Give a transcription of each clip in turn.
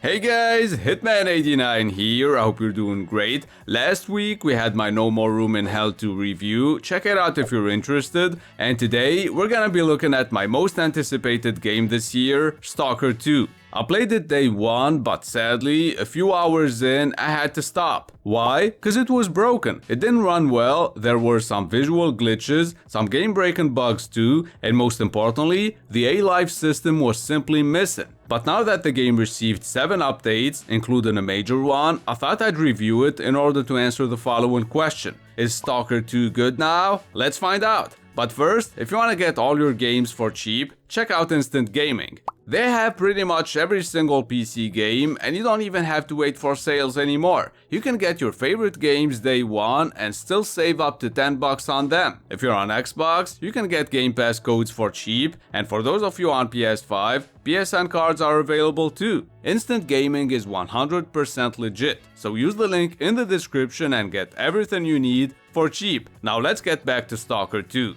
Hey guys, Hitman89 here, I hope you're doing great. Last week we had my No More Room in Hell 2 review, check it out if you're interested. And today we're gonna be looking at my most anticipated game this year, Stalker 2. I played it day one, but sadly, a few hours in, I had to stop. Why? Cause it was broken. It didn't run well, there were some visual glitches, some game-breaking bugs too, and most importantly, the A-Life system was simply missing. But now that the game received 7 updates, including a major one, I thought I'd review it in order to answer the following question. Is Stalker 2 good now? Let's find out. But first, if you want to get all your games for cheap, check out Instant Gaming. They have pretty much every single PC game, and you don't even have to wait for sales anymore. You can get your favorite games day one and still save up to $10 on them. If you're on Xbox, you can get Game Pass codes for cheap, and for those of you on PS5, PSN cards are available too. Instant Gaming is 100% legit, so use the link in the description and get everything you need for cheap. Now let's get back to Stalker 2.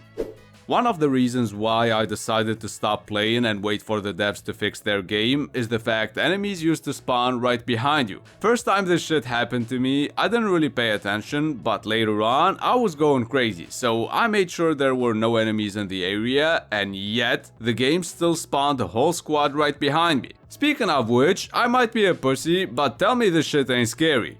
One of the reasons why I decided to stop playing and wait for the devs to fix their game is the fact enemies used to spawn right behind you. First time this shit happened to me, I didn't really pay attention, but later on, I was going crazy, so I made sure there were no enemies in the area, and yet, the game still spawned a whole squad right behind me. Speaking of which, I might be a pussy, but tell me this shit ain't scary.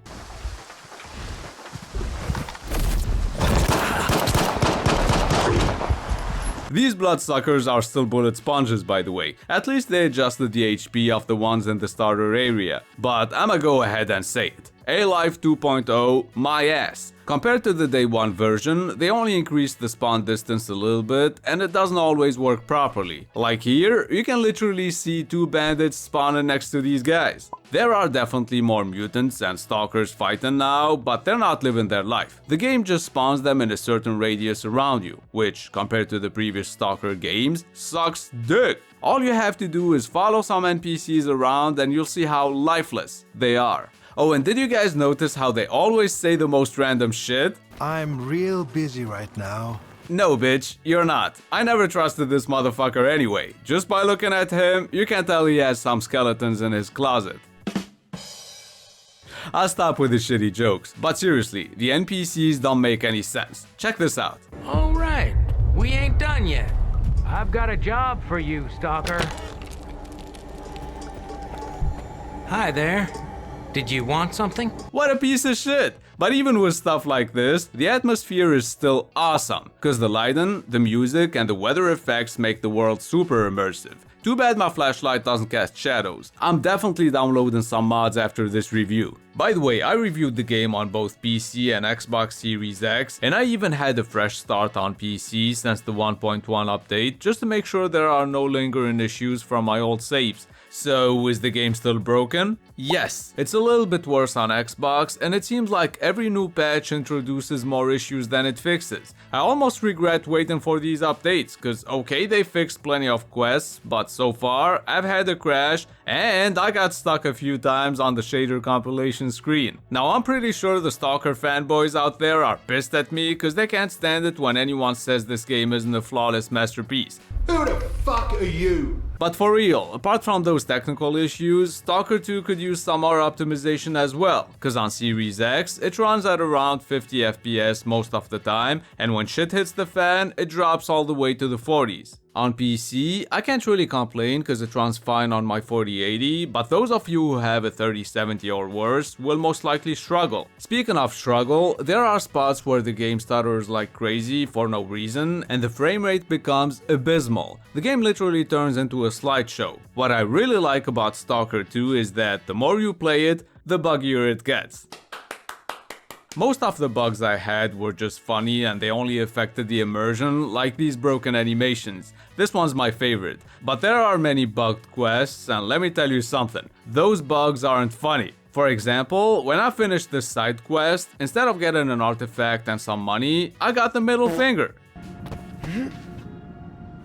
These bloodsuckers are still bullet sponges, by the way. At least they adjusted the HP of the ones in the starter area. But I'ma go ahead and say it. A-Life 2.0, my ass. Compared to the day 1 version, they only increased the spawn distance a little bit, and it doesn't always work properly. Like here, you can literally see 2 bandits spawning next to these guys. There are definitely more mutants and stalkers fighting now, but they're not living their life. The game just spawns them in a certain radius around you, which, compared to the previous Stalker games, sucks dick. All you have to do is follow some NPCs around and you'll see how lifeless they are. Oh, and did you guys notice how they always say the most random shit? I'm real busy right now. No, bitch, you're not. I never trusted this motherfucker anyway. Just by looking at him, you can tell he has some skeletons in his closet. I'll stop with the shitty jokes, but seriously, the NPCs don't make any sense. Check this out. Alright, we ain't done yet. I've got a job for you, Stalker. Hi there. Did you want something? What a piece of shit! But even with stuff like this, the atmosphere is still awesome, cause the lighting, the music, and the weather effects make the world super immersive. Too bad my flashlight doesn't cast shadows. I'm definitely downloading some mods after this review. By the way, I reviewed the game on both PC and Xbox Series X, and I even had a fresh start on PC since the 1.1 update, just to make sure there are no lingering issues from my old saves. So, is the game still broken? Yes, it's a little bit worse on Xbox, and it seems like every new patch introduces more issues than it fixes. I almost regret waiting for these updates, cause okay, they fixed plenty of quests, but so far, I've had a crash, and I got stuck a few times on the shader compilation screen. Now, I'm pretty sure the Stalker fanboys out there are pissed at me, cause they can't stand it when anyone says this game isn't a flawless masterpiece. Who the fuck are you? But for real, apart from those technical issues, Stalker 2 could use some more optimization as well, cause on Series X, it runs at around 50 FPS most of the time, and when shit hits the fan, it drops all the way to the 40s. On PC, I can't really complain cause it runs fine on my 4080, but those of you who have a 3070 or worse will most likely struggle. Speaking of struggle, there are spots where the game stutters like crazy for no reason, and the frame rate becomes abysmal. The game literally turns into a slideshow. What I really like about Stalker 2 is that the more you play it, the buggier it gets. Most of the bugs I had were just funny and they only affected the immersion, like these broken animations. This one's my favorite. But there are many bugged quests, and let me tell you something, those bugs aren't funny. For example, when I finished this side quest, instead of getting an artifact and some money, I got the middle finger.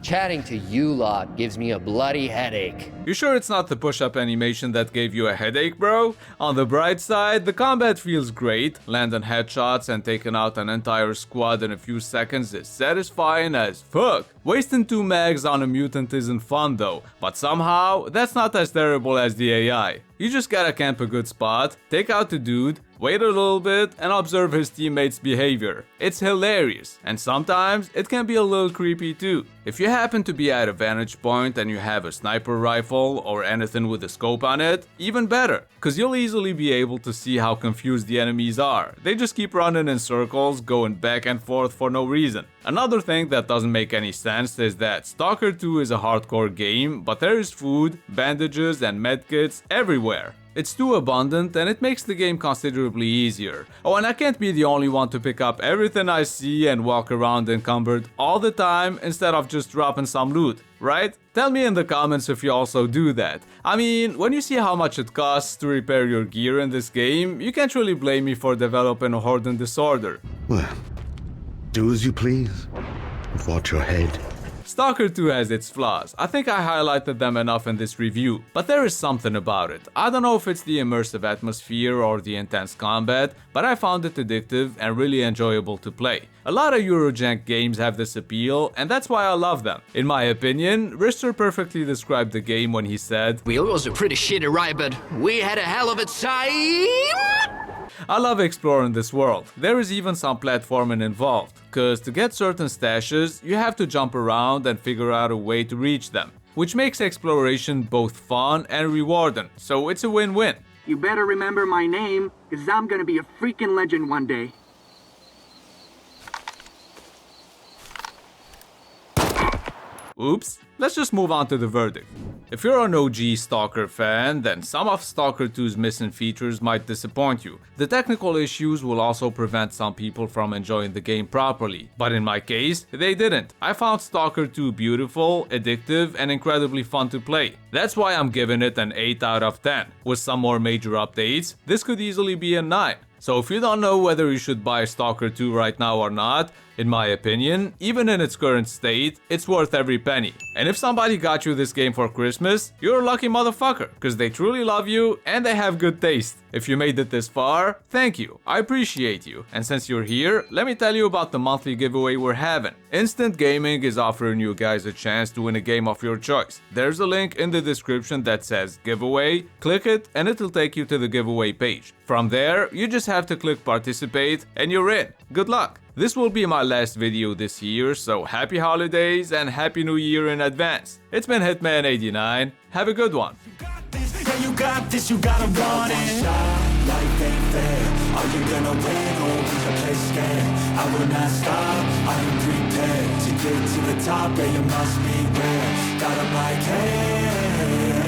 Chatting to you lot gives me a bloody headache. You sure it's not the push-up animation that gave you a headache, bro? On the bright side, the combat feels great. Landing headshots and taking out an entire squad in a few seconds is satisfying as fuck. Wasting 2 mags on a mutant isn't fun though, but somehow, that's not as terrible as the AI. You just gotta camp a good spot, take out the dude, wait a little bit, and observe his teammates' behavior. It's hilarious, and sometimes it can be a little creepy too. If you happen to be at a vantage point and you have a sniper rifle or anything with a scope on it, even better, cause you'll easily be able to see how confused the enemies are. They just keep running in circles, going back and forth for no reason. Another thing that doesn't make any sense is that Stalker 2 is a hardcore game, but there is food, bandages, and medkits everywhere. It's too abundant and it makes the game considerably easier. Oh, and I can't be the only one to pick up everything I see and walk around encumbered all the time instead of just dropping some loot, right? Tell me in the comments if you also do that. I mean, when you see how much it costs to repair your gear in this game, you can't really blame me for developing a hoarding disorder. Well, do as you please. Watch your head. Stalker 2 has its flaws. I think I highlighted them enough in this review, but there is something about it. I don't know if it's the immersive atmosphere or the intense combat, but I found it addictive and really enjoyable to play. A lot of Eurojank games have this appeal, and that's why I love them. In my opinion, Richter perfectly described the game when he said, "It was a pretty shitty ride, but we had a hell of a time." I love exploring this world. There is even some platforming involved, cause to get certain stashes, you have to jump around and figure out a way to reach them, which makes exploration both fun and rewarding, so it's a win-win. You better remember my name, cause I'm gonna be a freaking legend one day. Oops, let's just move on to the verdict. If you're an OG Stalker fan, then some of Stalker 2's missing features might disappoint you. The technical issues will also prevent some people from enjoying the game properly, but in my case, they didn't. I found Stalker 2 beautiful, addictive, and incredibly fun to play. That's why I'm giving it an 8 out of 10. With some more major updates, this could easily be a 9. So if you don't know whether you should buy Stalker 2 right now or not, in my opinion, even in its current state, it's worth every penny. And if somebody got you this game for Christmas, you're a lucky motherfucker, cause they truly love you and they have good taste. If you made it this far, thank you, I appreciate you. And since you're here, let me tell you about the monthly giveaway we're having. Instant Gaming is offering you guys a chance to win a game of your choice. There's a link in the description that says giveaway, click it and it'll take you to the giveaway page. From there, you just have to click participate and you're in. Good luck! This will be my last video this year, so happy holidays and happy new year in advance. It's been Hitman89, have a good one. You got this, you gotta run it. Life ain't fair. Are you gonna win or will you play scared? I will not stop, I am prepared to get to the top, yeah, you must beware. Got 'em like, hey.